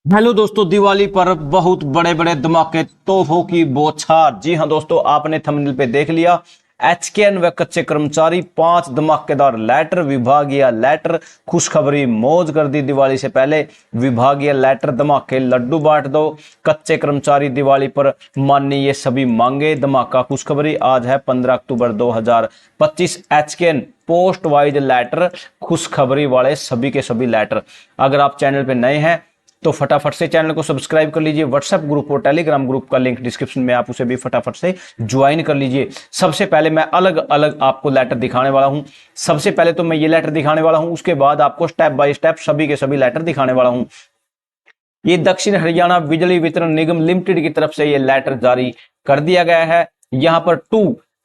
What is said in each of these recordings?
Hello दोस्तों, दिवाली पर बहुत बड़े बड़े धमाके तोहफों की बौछार। जी हां दोस्तों, आपने थंबनेल पे देख लिया। एचकेएन व कच्चे कर्मचारी 5 धमाकेदार लेटर, विभागीय लेटर, खुशखबरी मौज कर दी दिवाली से पहले। विभागीय लेटर धमाके, लड्डू बांट दो। कच्चे कर्मचारी दिवाली पर मानी ये सभी मांगे, धमाका खुशखबरी। आज है 15 अक्टूबर 2025। एचकेएन पोस्ट वाइज लेटर, खुशखबरी वाले सभी के सभी लेटर। अगर आप चैनल पे नए हैं तो फटाफट से चैनल को सब्सक्राइब कर लीजिए। व्हाट्सएप ग्रुप और टेलीग्राम ग्रुप का लिंक डिस्क्रिप्शन में, आप उसे भी फटाफट से ज्वाइन कर लीजिए। सबसे पहले मैं अलग अलग आपको लेटर दिखाने वाला हूं। सबसे पहले तो मैं ये लेटर दिखाने वाला हूं, उसके बाद आपको स्टेप बाय स्टेप सभी के सभी लेटर दिखाने वाला हूं। ये दक्षिण हरियाणा बिजली वितरण निगम लिमिटेड की तरफ से ये लेटर जारी कर दिया गया है। यहां पर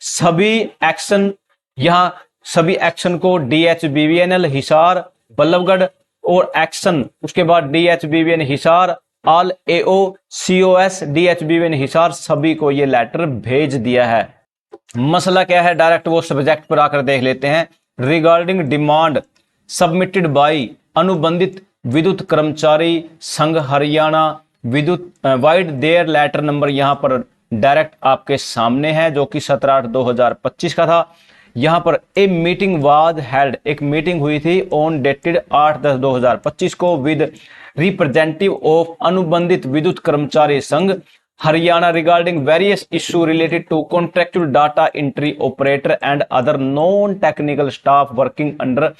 सभी एक्शन, यहां सभी एक्शन को DHBVNL हिसार बल्लभगढ़ और एक्शन, उसके बाद DHBVN Hisar, all AO COS DHBVN Hisar, सभी को ये लेटर भेज दिया है। मसला क्या है, डायरेक्ट वो सब्जेक्ट पर आकर देख लेते हैं। रिगार्डिंग डिमांड सबमिटेड बाय अनुबंधित विद्युत कर्मचारी संघ हरियाणा विद्युत वाइड, देयर लेटर नंबर यहां पर डायरेक्ट आपके सामने है, जो कि 17/8/2025 का था। यहां पर ए मीटिंग वाज हेल्ड, एक मीटिंग हुई थी ऑन डेटेड 8/10/2025 को विद रिप्रेजेंटेटिव ऑफ अनुबंधित विद्युत कर्मचारी संघ Haryana regarding various issue related to contractual data entry operator and other non technical staff working under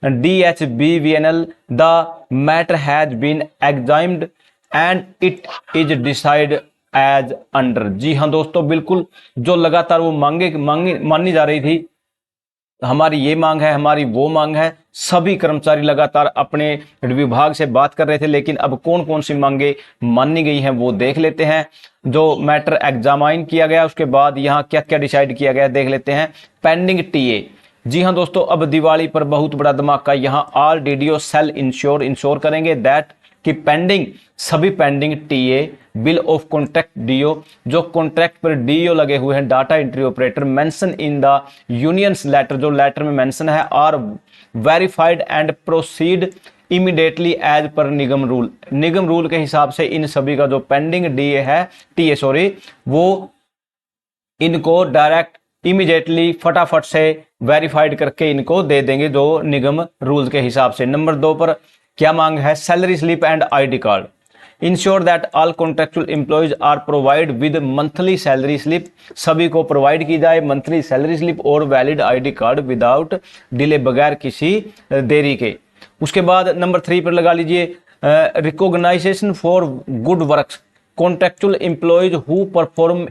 DHBVNL. The matter has been examined and it is decided as under। जी हाँ दोस्तों, बिल्कुल जो लगातार वो मानी जा रही थी, हमारी ये मांग है, हमारी वो मांग है। सभी कर्मचारी लगातार अपने विभाग से बात कर रहे थे, लेकिन अब कौन कौन सी मांगे मानी गई हैं वो देख लेते हैं। जो मैटर एग्जामाइन किया गया, उसके बाद यहाँ क्या क्या डिसाइड किया गया देख लेते हैं। पेंडिंग TA, जी हाँ दोस्तों, अब दिवाली पर बहुत बड़ा धमाका। यहाँ ऑल DDO सेल इंश्योर करेंगे दैट कि पेंडिंग, सभी pending TA bill of contract DO, जो कॉन्ट्रैक्ट पर DO लगे हुए हैं, data entry operator, mention in the unions letter, जो लेटर में मेंशन है, are verified and proceed immediately as per निगम रूल। निगम रूल के हिसाब से इन सभी का जो पेंडिंग TA सॉरी, वो इनको डायरेक्ट इमीडिएटली फटाफट से वेरीफाइड करके इनको दे देंगे, जो निगम रूल के हिसाब से। नंबर 2 पर क्या मांग है, salary slip and ID card. Ensure that all contractual employees are provide with monthly salary slip, सभी को प्रोवाइड की जाए मंथली सैलरी स्लिप और valid ID card without delay, बगैर किसी देरी के। उसके बाद नंबर 3 पर लगा लीजिए, recognition for good work, contractual employees who perform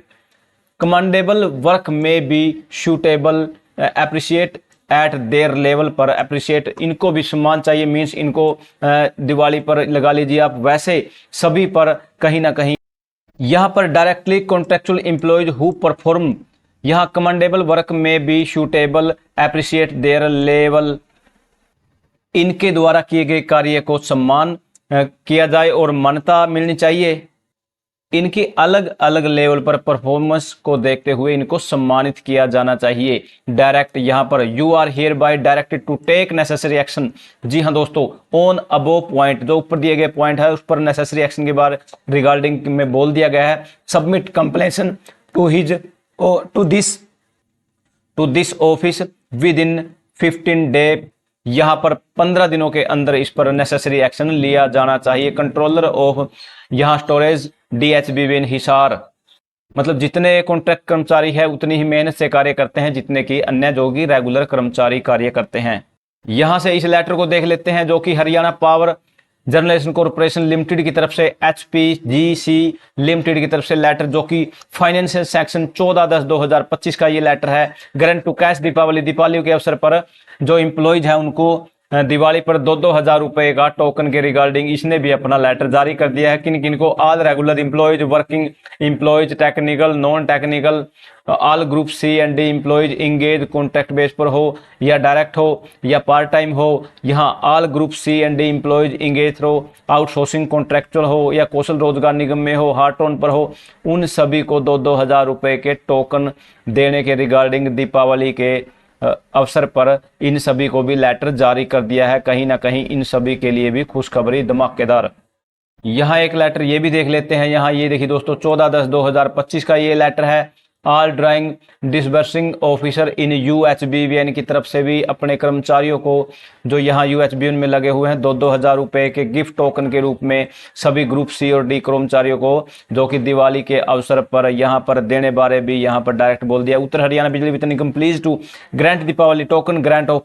commendable work may be suitable appreciate at their level पर अप्रिशिएट, इनको भी सम्मान चाहिए। मींस इनको दिवाली पर लगा लीजिए आप, वैसे सभी पर कहीं ना कहीं। यहां पर directly contractual employees who perform, यहां commendable work may be suitable appreciate their level, इनके द्वारा किए गए कार्य को सम्मान किया जाए और मान्यता मिलनी चाहिए। इनकी अलग अलग लेवल पर परफॉर्मेंस को देखते हुए इनको सम्मानित किया जाना चाहिए। डायरेक्ट यहां पर you are hereby directed to take necessary action. जी हां दोस्तों, ऑन अबो पॉइंट, जो ऊपर दिए गए पॉइंट है उस पर नेसेसरी एक्शन के बारे रिगार्डिंग में बोल दिया गया है। Submit compliance to this office within 15 day, यहां पर 15 दिनों के अंदर इस पर नेसेसरी एक्शन लिया जाना चाहिए। कंट्रोलर ऑफ यहां स्टोरेज DHBVN हिसार, मतलब जितने कॉन्ट्रैक्ट कर्मचारी है उतनी ही मेहनत से कार्य करते हैं जितने कि अन्य जो कि रेगुलर कर्मचारी कार्य करते हैं। यहां से इस लेटर को देख लेते हैं, जो कि Haryana power generation corporation limited की तरफ से HPGC लिमिटेड की तरफ से लेटर, जो कि फाइनेंशियल सेक्शन 14/10/2025 का ये लेटर है। ग्रैंड टू कैश दीपावली के अवसर पर जो एम्प्लॉयज है उनको दिवाली पर 2-2 हजार रुपए का टोकन के रिगार्डिंग इसने भी अपना लेटर जारी कर दिया है। किन किन को, all regular employees, working employees, technical, non technical, all group C&D employees engage contract base पर हो या डायरेक्ट हो या पार्ट टाइम हो। यहाँ all group C&D employees engage through outsourcing contractual हो या कौशल रोजगार निगम में हो, हार्ट ऑन पर हो, उन सभी को 2-2 हजार रुपए के टोकन देने के रिगार्डिंग दीपावली के अवसर पर इन सभी को भी लेटर जारी कर दिया है। कहीं ना कहीं इन सभी के लिए भी खुशखबरी धमाकेदार। यहाँ एक लेटर ये भी देख लेते हैं। यहाँ ये देखिए दोस्तों 14/10/2025 का ये लेटर है। All drawing disbursing officer in UHBVN की तरफ से भी अपने कर्मचारियों को जो यहाँ यूएचबीवीएन में लगे हुए हैं 2-2 हज़ार रुपए के गिफ्ट टोकन के रूप में सभी ग्रुप सी और डी कर्मचारियों को जो कि दिवाली के अवसर पर यहाँ पर देने बारे भी यहाँ पर डायरेक्ट बोल दिया। उत्तर Haryana Bijli Vitran Nigam please to grant Deepawali token grant of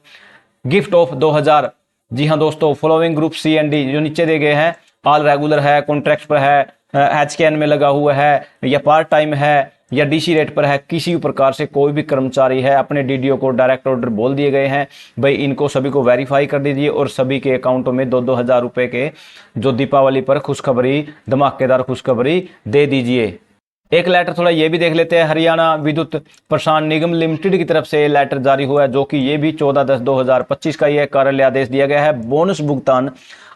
gift of 2000। जी हाँ दोस्तों, following group C and D जो नीचे दे गए हैं, ऑल रेगुलर है, कॉन्ट्रैक्ट पर है, एचकेएन में लगा हुआ है या पार्ट टाइम है या डीसी रेट पर है, किसी भी प्रकार से कोई भी कर्मचारी है, अपने डीडीओ को डायरेक्ट ऑर्डर बोल दिए गए हैं भाई इनको सभी को वेरीफाई कर दीजिए और सभी के अकाउंटों में 2-2 हज़ार रुपए के जो दीपावली पर खुशखबरी, धमाकेदार खुशखबरी दे दीजिए। एक लेटर थोड़ा ये भी देख लेते हैं। हरियाणा विद्युत प्रसारण निगम लिमिटेड की तरफ से लेटर जारी हुआ है जो कि ये भी 14/10/2025 का यह कार्यालय आदेश दिया गया है। बोनस भुगतान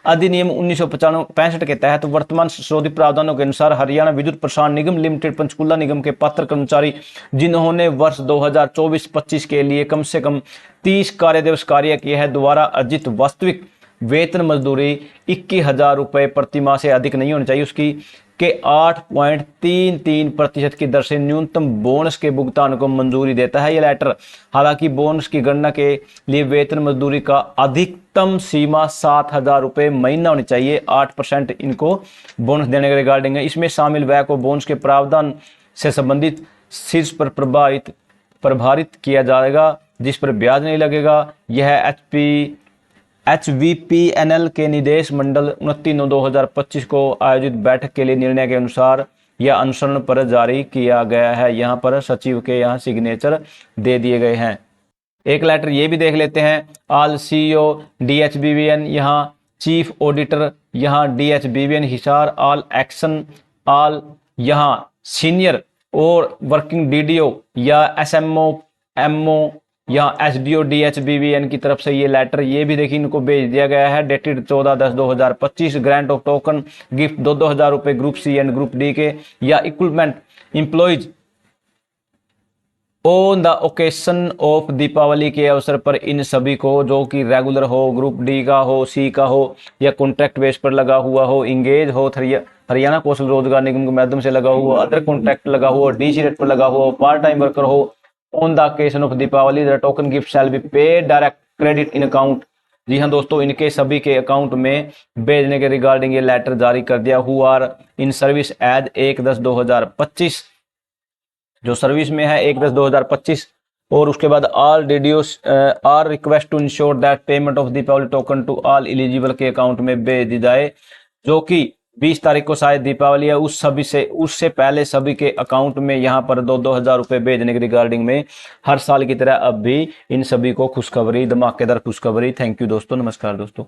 अधिनियम 1965 के तहत वर्तमान संशोधित प्रावधानों के अनुसार हरियाणा विद्युत प्रसारण निगम लिमिटेड पंचकुला निगम के पात्र कर्मचारी जिन्होंने वर्ष 2024-25 के लिए कम से कम 30 कार्य दिवस कार्य किए हैं द्वारा अर्जित वास्तविक वेतन मजदूरी 21,000 रुपए प्रति माह से अधिक नहीं होनी चाहिए उसकी के 8.33% की दर से न्यूनतम बोनस के भुगतान को मंजूरी देता है ये लेटर। हालांकि बोनस की गणना के लिए वेतन मजदूरी का अधिकतम सीमा 7,000 रुपए महीना होनी चाहिए। 8% इनको बोनस देने के रिगार्डिंग है। इसमें शामिल व्यय को बोनस के प्रावधान से संबंधित शीर्ष पर प्रभारित किया जाएगा जिस पर ब्याज नहीं लगेगा। यह HVPNL के निदेश मंडल 29/9/2025 को आयोजित बैठक के लिए निर्णय के अनुसार यह अनुसरण पर जारी किया गया है। यहाँ पर सचिव के यहाँ सिग्नेचर दे दिए गए हैं। एक लेटर ये भी देख लेते हैं। ऑल CEO DHBVN यहाँ चीफ ऑडिटर यहाँ DHBVN Hisar all action all यहाँ सीनियर और वर्किंग DDO या SMO MO या SDO DHBVN की तरफ से ये लेटर ये भी देखिए इनको भेज दिया गया है dated 14/10/2025। Grant of token gift 2-2 हज़ार रुपए group C and group D के या equipment employees on the occasion of Deepawali के अवसर पर इन सभी को जो कि रेगुलर हो, ग्रुप डी का हो, सी का हो या कॉन्ट्रैक्ट बेस पर लगा हुआ हो, इंगेज हो, हरियाणा कौशल रोजगार निगम के माध्यम से लगा हुआ, अदर कॉन्ट्रैक्ट लगा हुआ, डीसी रेट पर लगा हुआ, पार्ट टाइम वर्कर हो, on the occasion of Deepawali the token gift shall be paid direct credit in account. जी हाँ दोस्तों, इनके सभी के अकाउंट में भेजने के रिगार्डिंग ये लेटर जारी कर दिया। Who are in service as 1/10/2025 जो सर्विस में है 1/10/2025 और उसके बाद all DDOs are request to ensure that payment of Deepawali token to all eligible के अकाउंट में भेज दी जाए जो कि 20 तारीख को शायद दीपावली है। उससे पहले सभी के अकाउंट में यहाँ पर 2-2 हज़ार रुपए भेजने के रिगार्डिंग में हर साल की तरह अब भी इन सभी को खुशखबरी, धमाकेदार खुशखबरी। थैंक यू दोस्तों, नमस्कार दोस्तों।